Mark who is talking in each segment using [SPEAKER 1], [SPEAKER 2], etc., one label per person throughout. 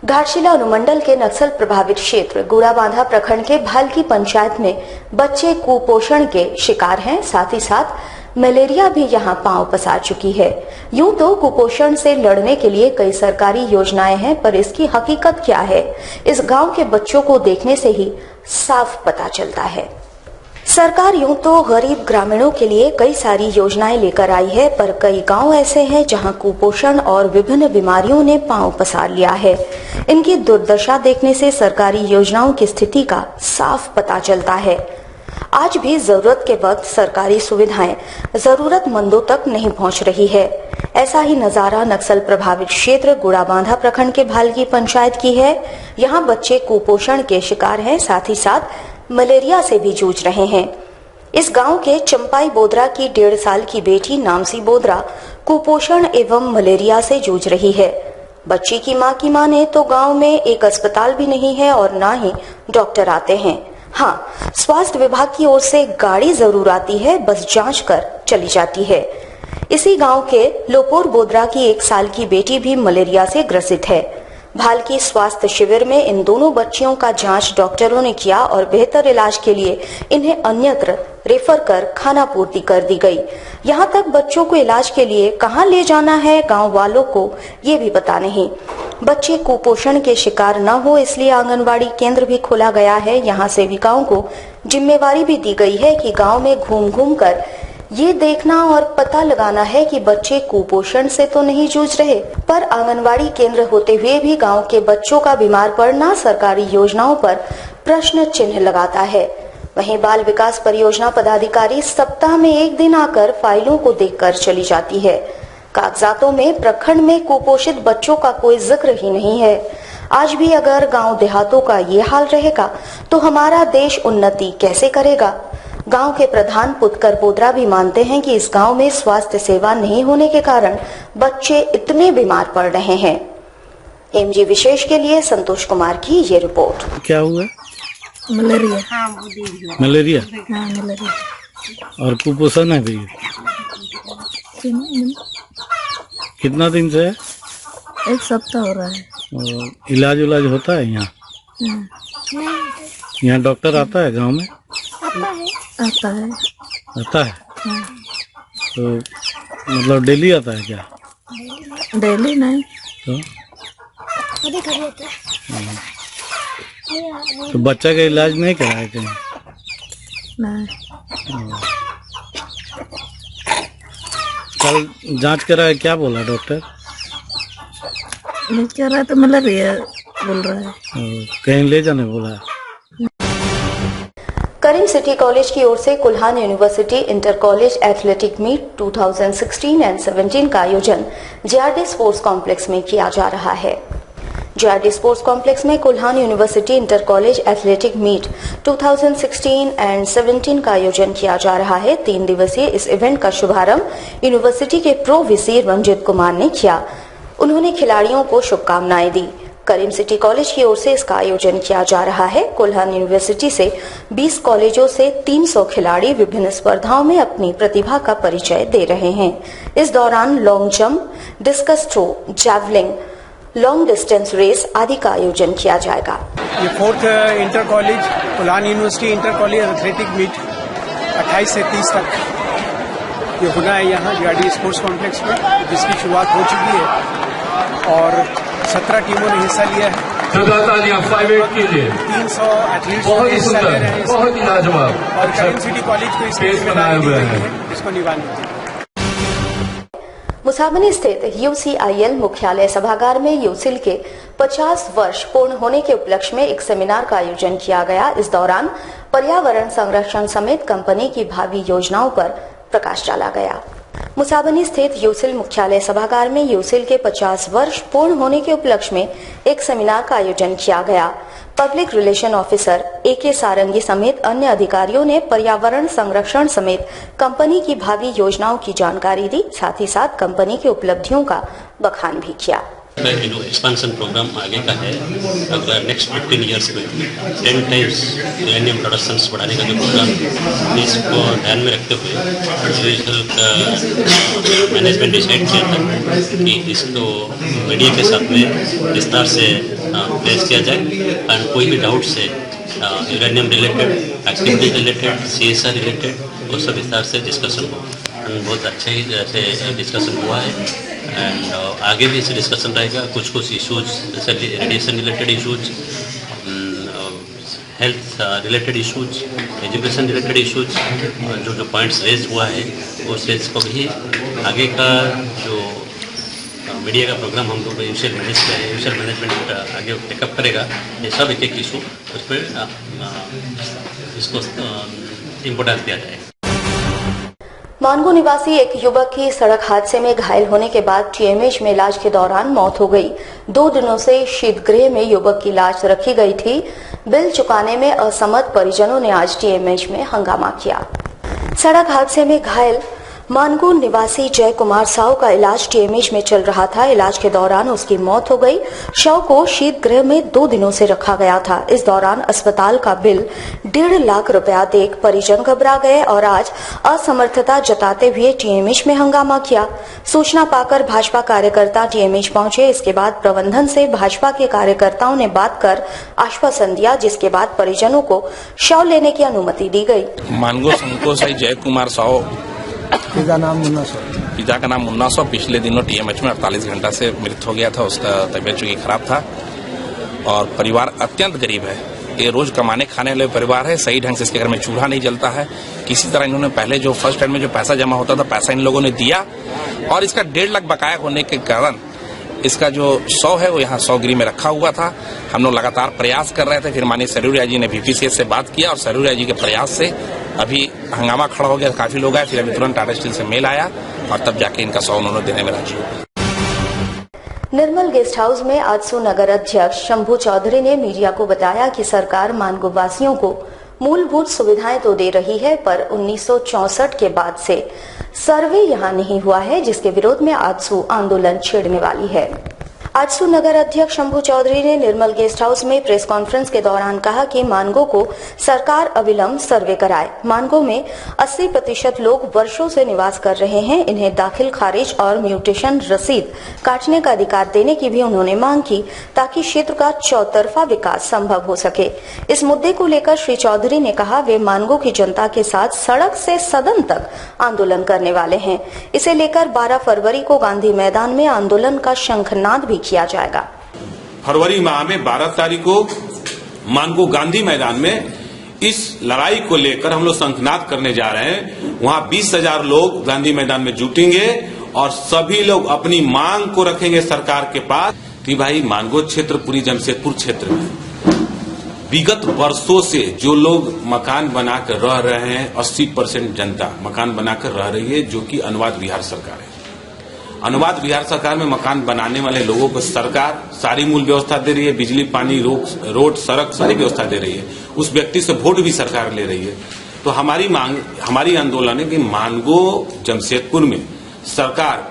[SPEAKER 1] घाटशिला अनुमंडल के नक्सल प्रभावित क्षेत्र गुड़ाबांधा प्रखंड के भालकी पंचायत में बच्चे कुपोषण के शिकार हैं। साथ ही साथ मलेरिया भी यहां पांव पसार चुकी है। यूं तो कुपोषण से लड़ने के लिए कई सरकारी योजनाएं हैं, पर इसकी हकीकत क्या है, इस गांव के बच्चों को देखने से ही साफ पता चलता है। सरकार यूं तो गरीब ग्रामीणों के लिए कई सारी योजनाएं लेकर आई है, पर कई गांव ऐसे हैं जहां कुपोषण और विभिन्न बीमारियों ने पांव पसार लिया है। इनकी दुर्दशा देखने से सरकारी योजनाओं की स्थिति का साफ पता चलता है। आज भी जरूरत के वक्त सरकारी सुविधाएं जरूरतमंदों तक नहीं पहुंच रही है। ऐसा ही नजारा नक्सल प्रभावित क्षेत्र गुड़ाबांधा प्रखंड के भालकी पंचायत की है। यहाँ बच्चे कुपोषण के शिकार हैं, साथ ही साथ मलेरिया से भी जूझ रहे हैं। इस गांव के चंपाई बोदरा की 1.5 साल की बेटी नामसी बोदरा कुपोषण एवं मलेरिया से जूझ रही है। बच्ची की मां की माने तो गांव में एक अस्पताल भी नहीं है और ना ही डॉक्टर आते हैं। हाँ, स्वास्थ्य विभाग की ओर से गाड़ी जरूर आती है, बस जांच कर चली जाती है। इसी गांव के लोपोर बोदरा की 1 साल की बेटी भी मलेरिया से ग्रसित है। भालकी स्वास्थ्य शिविर में इन दोनों बच्चियों का जांच डॉक्टरों ने किया और बेहतर इलाज के लिए इन्हें अन्यत्र रेफर कर खानापूर्ति कर दी गई। यहाँ तक बच्चों को इलाज के लिए कहाँ ले जाना है, गांव वालों को ये भी पता नहीं। बच्चे कुपोषण के शिकार न हो इसलिए आंगनवाड़ी केंद्र भी खोला गया है। यहाँ सेविकाओं को जिम्मेवारी भी दी गई है कि गाँव में घूम घूम कर ये देखना और पता लगाना है कि बच्चे कुपोषण से तो नहीं जूझ रहे। पर आंगनवाड़ी केंद्र होते हुए भी गांव के बच्चों का बीमार पड़ना सरकारी योजनाओं पर प्रश्न चिन्ह लगाता है। वहीं बाल विकास परियोजना पदाधिकारी सप्ताह में 1 दिन आकर फाइलों को देखकर चली जाती है। कागजातों में प्रखंड में कुपोषित बच्चों का कोई जिक्र ही नहीं है। आज भी अगर गांव देहातों का ये हाल रहेगा तो हमारा देश उन्नति कैसे करेगा। गांव के प्रधान पुतकर बोदरा भी मानते हैं कि इस गांव में स्वास्थ्य सेवा नहीं होने के कारण बच्चे इतने बीमार पड़ रहे हैं। एमजी विशेष के लिए संतोष कुमार की ये रिपोर्ट।
[SPEAKER 2] क्या हुआ?
[SPEAKER 3] मलेरिया।
[SPEAKER 2] मलेरिया?
[SPEAKER 3] हाँ, मलेरिया।
[SPEAKER 2] और कुपोषण है भी? कितना दिन से है?
[SPEAKER 3] 1 सप्ताह हो रहा है।
[SPEAKER 2] और इलाज उलाज होता है यहाँ? यहाँ डॉक्टर आता है गांव में?
[SPEAKER 3] आता है।
[SPEAKER 2] आता है?
[SPEAKER 3] हाँ।
[SPEAKER 2] तो मतलब डेली आता है क्या?
[SPEAKER 3] डेली नहीं
[SPEAKER 2] तो बच्चा का इलाज नहीं कराया कहीं?
[SPEAKER 3] नहीं।
[SPEAKER 2] कल जांच कराया, क्या बोला डॉक्टर?
[SPEAKER 3] नहीं कह रहा है तो मलेरिया बोल रहा है।
[SPEAKER 2] कहीं ले जाने बोला?
[SPEAKER 1] करीम सिटी कॉलेज की ओर से Kolhan university inter college athletic meet 2016 and 17 का आयोजन जेआरडी स्पोर्ट्स कॉम्प्लेक्स में किया जा रहा है। जेआरडी स्पोर्ट्स कॉम्प्लेक्स में Kolhan university inter college athletic meet 2016 and 17 का आयोजन किया जा रहा है। 3 दिवसीय इस इवेंट का शुभारंभ यूनिवर्सिटी के प्रो वीसी रंजित कुमार ने किया। उन्होंने खिलाड़ियों को शुभकामनाएं दी। करीम सिटी कॉलेज की ओर से इसका आयोजन किया जा रहा है। कुल्हान यूनिवर्सिटी से 20 कॉलेजों से 300 खिलाड़ी विभिन्न स्पर्धाओं में अपनी प्रतिभा का परिचय दे रहे हैं। इस दौरान long jump, discus throw, javelin, long distance race आदि का आयोजन किया जाएगा।
[SPEAKER 4] ये 4th inter college Kolhan university inter college athletic meet 28 से 30 तक ये होना है यहाँ जेआरडी स्पोर्ट्स कॉम्प्लेक्स में, जिसकी शुरुआत हो चुकी है और 17 टीमों ने हिस्सा लिया है। 300 एथलीट्स
[SPEAKER 5] बहुत ही सुंदर, बहुत ही लाजवाब
[SPEAKER 4] और करीम सिटी कॉलेज को इसमें जिम्मेदारी दी गई है, इसको निभानी है।
[SPEAKER 1] मुसाबनी स्थित यूसीआईएल मुख्यालय सभागार में यूसिल के 50 वर्ष पूर्ण होने के उपलक्ष्य में एक सेमिनार का आयोजन किया गया। इस दौरान पर्यावरण संरक्षण समेत कंपनी की भावी योजनाओं पर प्रकाश डाला गया। मुसाबनी स्थित यूसिल मुख्यालय सभागार में यूसिल के 50 वर्ष पूर्ण होने के उपलक्ष्य में एक सेमिनार का आयोजन किया गया। पब्लिक रिलेशन ऑफिसर AK सारंगी समेत अन्य अधिकारियों ने पर्यावरण संरक्षण समेत कंपनी की भावी योजनाओं की जानकारी दी, साथ ही साथ कंपनी की उपलब्धियों का बखान भी किया।
[SPEAKER 6] एक्सपेंशन प्रोग्राम आगे का है। अगला नेक्स्ट 15 ईयर्स में 10 टाइम्स यूरेनियम प्रोडक्शंस बढ़ाने का जो प्रोग्राम है, इसको ध्यान में रखते हुए इंडिविजुअल का मैनेजमेंट डिसाइड किया था कि इसको मीडिया के साथ में विस्तार से पेश किया जाए और कोई भी डाउट से uranium related, activity related, CSR related वो सब विस्तार से डिस्कशन हो। बहुत अच्छे ही से डिस्कशन हुआ है एंड आगे भी ऐसे डिस्कशन रहेगा। कुछ इशूज जैसे radiation related issues, health related issues, education related issues, जो पॉइंट्स रेज हुआ है उस रेज को भी आगे का जो मीडिया का प्रोग्राम हम लोग इनिशियल मैनेजमेंट आगे टेकअप करेगा। ये सब एक इशू उस पर इसको इम्पोर्टेंस दिया जाएगा।
[SPEAKER 1] मानगो निवासी एक युवक की सड़क हादसे में घायल होने के बाद TMH में इलाज के दौरान मौत हो गई। 2 दिनों से शीतगृह में युवक की लाश रखी गई थी। बिल चुकाने में असमर्थ परिजनों ने आज TMH में हंगामा किया। सड़क हादसे में घायल मानगो निवासी जय कुमार साव का इलाज TMH में चल रहा था। इलाज के दौरान उसकी मौत हो गई। शव को शीतगृह में 2 दिनों से रखा गया था। इस दौरान अस्पताल का बिल 1.5 लाख रुपया देख परिजन घबरा गए और आज असमर्थता जताते हुए TMH में हंगामा किया। सूचना पाकर भाजपा कार्यकर्ता TMH पहुंचे। इसके बाद प्रबंधन से भाजपा के कार्यकर्ताओं ने बात कर आश्वासन दिया, जिसके बाद परिजनों को शव लेने की अनुमति दी गई।
[SPEAKER 7] मानगो संतोषाई जय कुमार साव, पिता का नाम मुन्ना साव, पिछले दिनों TMH में 48 घंटा से मृत हो गया था। उसका तबीयत चूंकि खराब था और परिवार अत्यंत गरीब है। ये रोज कमाने खाने वाले परिवार है। सही ढंग से इसके घर में चूल्हा नहीं जलता है। किसी तरह इन्होंने पहले जो फर्स्ट टाइम में जो पैसा जमा होता था, पैसा इन लोगों ने दिया और इसका 1.5 लाख बकाया होने के कारण इसका जो 100 है वो यहाँ 100 गृह में रखा हुआ था। हम लोग लगातार प्रयास कर रहे थे। फिर माननीय सरूरिया जी ने VPCS से बात किया और सरूरिया जी के प्रयास से अभी हंगामा खड़ा हो गया। काफी लोग आए, फिर अभी तुरंत टाटा स्टील से मेल आया और तब जाके इनका 100 उन्होंने देने में राजी हुआ।
[SPEAKER 1] निर्मल गेस्ट हाउस में आजसू नगर अध्यक्ष शंभू चौधरी ने मीडिया को बताया कि सरकार मानगो वासियों को मूलभूत सुविधाएं तो दे रही है, पर 1964 के बाद से सर्वे यहां नहीं हुआ है, जिसके विरोध में आजसू आंदोलन छेड़ने वाली है। आजसू नगर अध्यक्ष शंभू चौधरी ने निर्मल गेस्ट हाउस में प्रेस कॉन्फ्रेंस के दौरान कहा कि मानगो को सरकार अविलंब सर्वे कराए। मानगो में 80% लोग वर्षों से निवास कर रहे हैं। इन्हें दाखिल खारिज और म्यूटेशन रसीद काटने का अधिकार देने की भी उन्होंने मांग की, ताकि क्षेत्र का चौतरफा विकास संभव हो सके। इस मुद्दे को लेकर श्री चौधरी ने कहा वे मानगो की जनता के साथ सड़क से सदन तक आंदोलन करने वाले हैं। इसे लेकर 12 फरवरी को गांधी मैदान में आंदोलन का शंखनाद भी किया जाएगा।
[SPEAKER 8] फरवरी माह में 12 तारीख को मानगो गांधी मैदान में इस लड़ाई को लेकर हम लोग शंखनाद करने जा रहे हैं। वहां 20,000 लोग गांधी मैदान में जुटेंगे और सभी लोग अपनी मांग को रखेंगे सरकार के पास कि भाई मानगो क्षेत्र, पूरी जमशेदपुर क्षेत्र में विगत वर्षों से जो लोग मकान बनाकर रह रहे हैं, 80% जनता मकान बनाकर रह रही है, जो कि अनुवाद विहार सरकार है। अनुवाद विहार सरकार में मकान बनाने वाले लोगों को सरकार सारी मूल व्यवस्था दे रही है, बिजली, पानी, रोड, सड़क, सारी व्यवस्था दे रही है। उस व्यक्ति से वोट भी सरकार ले रही है। तो हमारी मांग, हमारी आंदोलन है कि मानगो जमशेदपुर में सरकार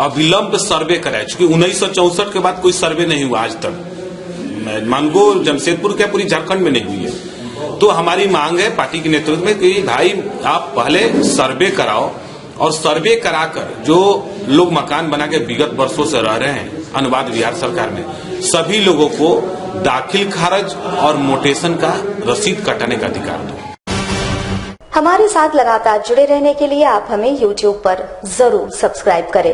[SPEAKER 8] अविलंब सर्वे कराए, क्योंकि 1964 के बाद कोई सर्वे नहीं हुआ आज तक। मानगो जमशेदपुर क्या पूरी झारखंड में नहीं हुई है। तो हमारी मांग है पार्टी के नेतृत्व में कि भाई आप पहले सर्वे कराओ और सर्वे कराकर जो लोग मकान बना के विगत वर्षों से रह रहे हैं अनुवाद विहार सरकार में, सभी लोगों को दाखिल खारिज और मोटेशन का रसीद कटाने का अधिकार दो।
[SPEAKER 1] हमारे साथ लगातार जुड़े रहने के लिए आप हमें YouTube पर जरूर सब्सक्राइब करें।